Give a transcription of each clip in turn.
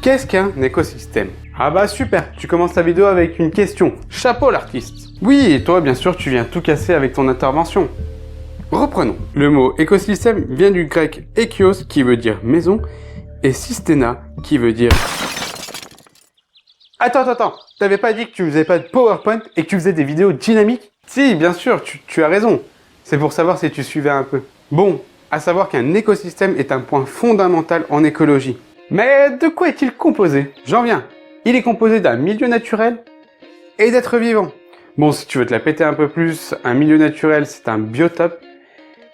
Qu'est-ce qu'un écosystème? Ah bah super, tu commences ta vidéo avec une question. Chapeau l'artiste. Oui, et toi bien sûr tu viens tout casser avec ton intervention. Reprenons. Le mot écosystème vient du grec ekios qui veut dire maison et systéna qui veut dire... Attends, t'avais pas dit que tu faisais pas de PowerPoint et que tu faisais des vidéos dynamiques? Si, bien sûr, tu as raison. C'est pour savoir si tu suivais un peu. Bon, à savoir qu'un écosystème est un point fondamental en écologie. Mais de quoi est-il composé? J'en viens. Il est composé d'un milieu naturel et d'êtres vivants. Bon, si tu veux te la péter un peu plus, un milieu naturel, c'est un biotope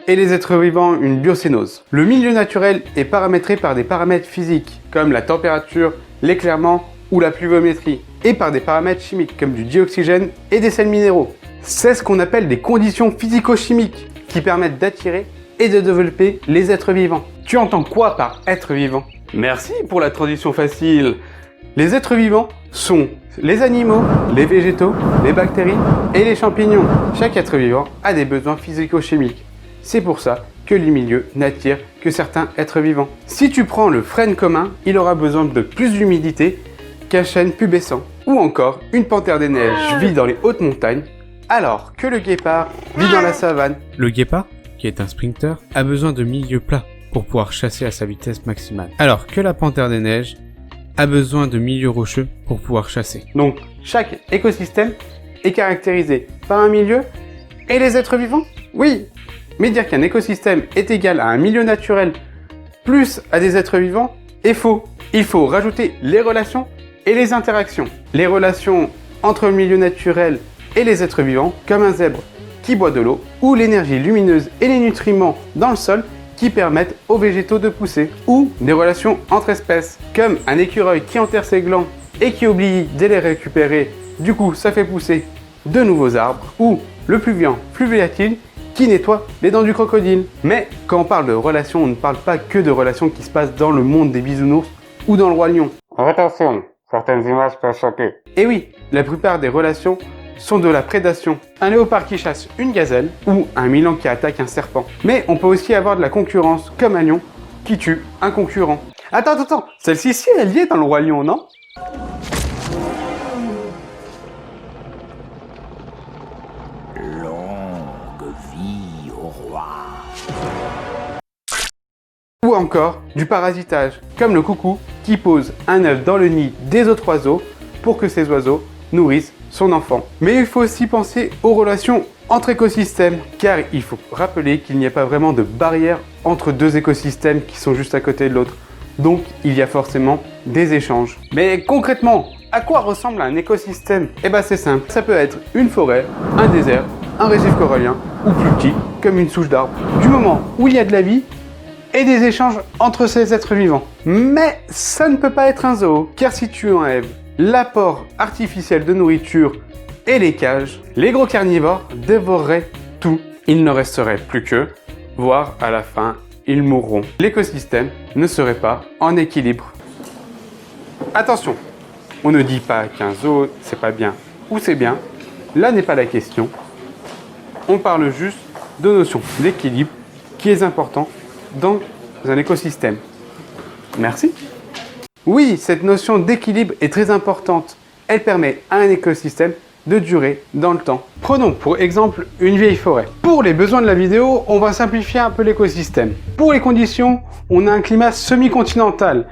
et les êtres vivants, une biocénose. Le milieu naturel est paramétré par des paramètres physiques, comme la température, l'éclairement ou la pluviométrie, et par des paramètres chimiques, comme du dioxygène et des sels minéraux. C'est ce qu'on appelle des conditions physico-chimiques, qui permettent d'attirer et de développer les êtres vivants. Tu entends quoi par être vivant? Merci pour la transition facile. Les êtres vivants sont les animaux, les végétaux, les bactéries et les champignons. Chaque être vivant a des besoins physico-chimiques. C'est pour ça que les milieux n'attirent que certains êtres vivants. Si tu prends le frêne commun, il aura besoin de plus d'humidité qu'un chêne pubescent. Ou encore, une panthère des neiges vit dans les hautes montagnes, alors que le guépard vit dans la savane. Le guépard, qui est un sprinter, a besoin de milieux plats pour pouvoir chasser à sa vitesse maximale. Alors que la panthère des neiges a besoin de milieux rocheux pour pouvoir chasser. Donc, chaque écosystème est caractérisé par un milieu et les êtres vivants? Oui, mais dire qu'un écosystème est égal à un milieu naturel plus à des êtres vivants est faux. Il faut rajouter les relations et les interactions. Les relations entre le milieu naturel et les êtres vivants, comme un zèbre qui boit de l'eau, ou l'énergie lumineuse et les nutriments dans le sol qui permettent aux végétaux de pousser, ou des relations entre espèces, comme un écureuil qui enterre ses glands et qui oublie de les récupérer, du coup ça fait pousser de nouveaux arbres, ou le pluvian fluviatile qui nettoie les dents du crocodile. Mais quand on parle de relations, on ne parle pas que de relations qui se passent dans le monde des bisounours ou dans le roi lion. Attention, certaines images peuvent choquer. Et oui, la plupart des relations sont de la prédation. Un léopard qui chasse une gazelle ou un milan qui attaque un serpent. Mais on peut aussi avoir de la concurrence, comme un lion qui tue un concurrent. Attends, celle-ci, elle y est dans le roi lion, non? Longue vie au roi. Ou encore du parasitage, comme le coucou qui pose un œuf dans le nid des autres oiseaux pour que ces oiseaux nourrissent son enfant. Mais il faut aussi penser aux relations entre écosystèmes, car il faut rappeler qu'il n'y a pas vraiment de barrière entre deux écosystèmes qui sont juste à côté de l'autre. Donc il y a forcément des échanges. Mais concrètement, à quoi ressemble un écosystème? Eh ben c'est simple, ça peut être une forêt, un désert, un récif corallien, ou plus petit, comme une souche d'arbre. Du moment où il y a de la vie, et des échanges entre ces êtres vivants. Mais ça ne peut pas être un zoo, car si tu enlèves l'apport artificiel de nourriture et les cages, les gros carnivores dévoreraient tout. Il ne resterait plus que, voire à la fin, ils mourront. L'écosystème ne serait pas en équilibre. Attention, on ne dit pas qu'un zoo c'est pas bien ou c'est bien, là n'est pas la question. On parle juste de notion d'équilibre qui est important dans un écosystème. Merci. Oui, cette notion d'équilibre est très importante. Elle permet à un écosystème de durer dans le temps. Prenons pour exemple une vieille forêt. Pour les besoins de la vidéo, on va simplifier un peu l'écosystème. Pour les conditions, on a un climat semi-continental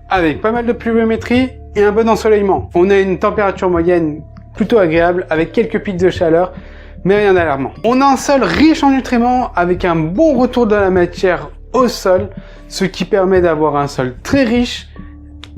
avec pas mal de pluviométrie et un bon ensoleillement. On a une température moyenne plutôt agréable avec quelques pics de chaleur, mais rien d'alarmant. On a un sol riche en nutriments avec un bon retour de la matière au sol, ce qui permet d'avoir un sol très riche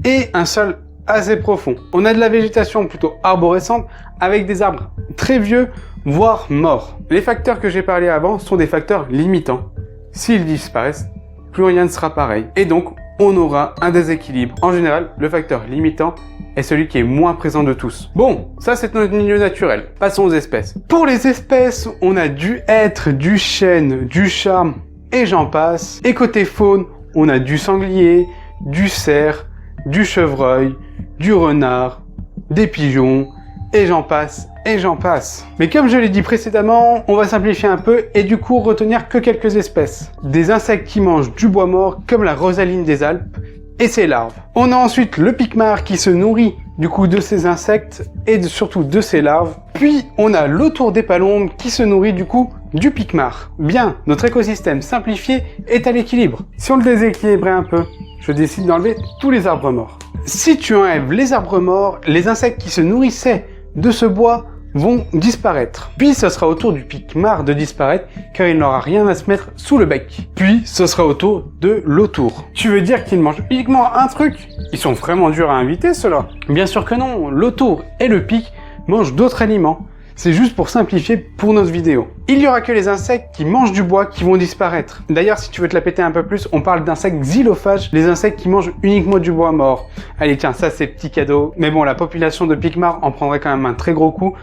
et un sol assez profond. On a de la végétation plutôt arborescente avec des arbres très vieux, voire morts. Les facteurs que j'ai parlé avant sont des facteurs limitants. S'ils disparaissent, plus rien ne sera pareil. Et donc, on aura un déséquilibre. En général, le facteur limitant est celui qui est moins présent de tous. Bon, ça c'est notre milieu naturel. Passons aux espèces. Pour les espèces, on a du hêtre, du chêne, du charme, et j'en passe. Et côté faune, on a du sanglier, du cerf, du chevreuil, du renard, des pigeons, et j'en passe, et j'en passe. Mais comme je l'ai dit précédemment, on va simplifier un peu et du coup retenir que quelques espèces. Des insectes qui mangent du bois mort, comme la rosaline des Alpes, et ses larves. On a ensuite le piquemar qui se nourrit du coup de ces insectes et surtout de ses larves. Puis on a l'autour des palombes qui se nourrit du coup du piquemar. Bien, notre écosystème simplifié est à l'équilibre. Si on le déséquilibrait un peu, je décide d'enlever tous les arbres morts. Si tu enlèves les arbres morts, les insectes qui se nourrissaient de ce bois vont disparaître. Puis ce sera au tour du piquemar de disparaître car il n'aura rien à se mettre sous le bec. Puis ce sera au tour de l'autour. Tu veux dire qu'ils mangent uniquement un truc? Ils sont vraiment durs à inviter ceux-là. Bien sûr que non, l'autour et le pic mangent d'autres aliments. C'est juste pour simplifier pour notre vidéo. Il y aura que les insectes qui mangent du bois qui vont disparaître. D'ailleurs, si tu veux te la péter un peu plus, on parle d'insectes xylophages, les insectes qui mangent uniquement du bois mort. Allez, tiens, ça c'est petit cadeau. Mais bon, la population de piquemar en prendrait quand même un très gros coup,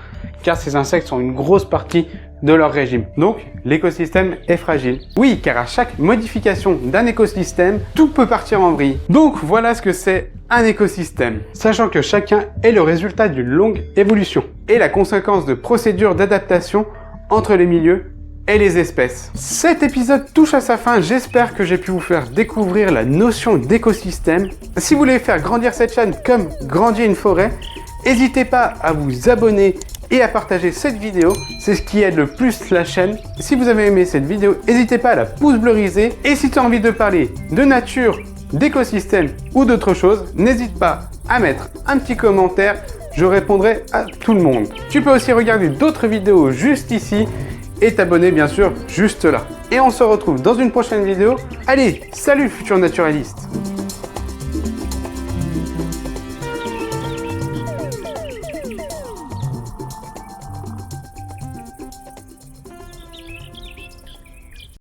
car ces insectes sont une grosse partie de leur régime. Donc, l'écosystème est fragile. Oui, car à chaque modification d'un écosystème, tout peut partir en vrille. Donc, voilà ce que c'est un écosystème, sachant que chacun est le résultat d'une longue évolution et la conséquence de procédures d'adaptation entre les milieux et les espèces. Cet épisode touche à sa fin, j'espère que j'ai pu vous faire découvrir la notion d'écosystème. Si vous voulez faire grandir cette chaîne comme grandir une forêt, n'hésitez pas à vous abonner et à partager cette vidéo, c'est ce qui aide le plus la chaîne. Si vous avez aimé cette vidéo, n'hésitez pas à la pouce bleuriser. Et si tu as envie de parler de nature, d'écosystème ou d'autre chose, n'hésite pas à mettre un petit commentaire, je répondrai à tout le monde. Tu peux aussi regarder d'autres vidéos juste ici et t'abonner bien sûr juste là. Et on se retrouve dans une prochaine vidéo. Allez, salut futurs naturalistes!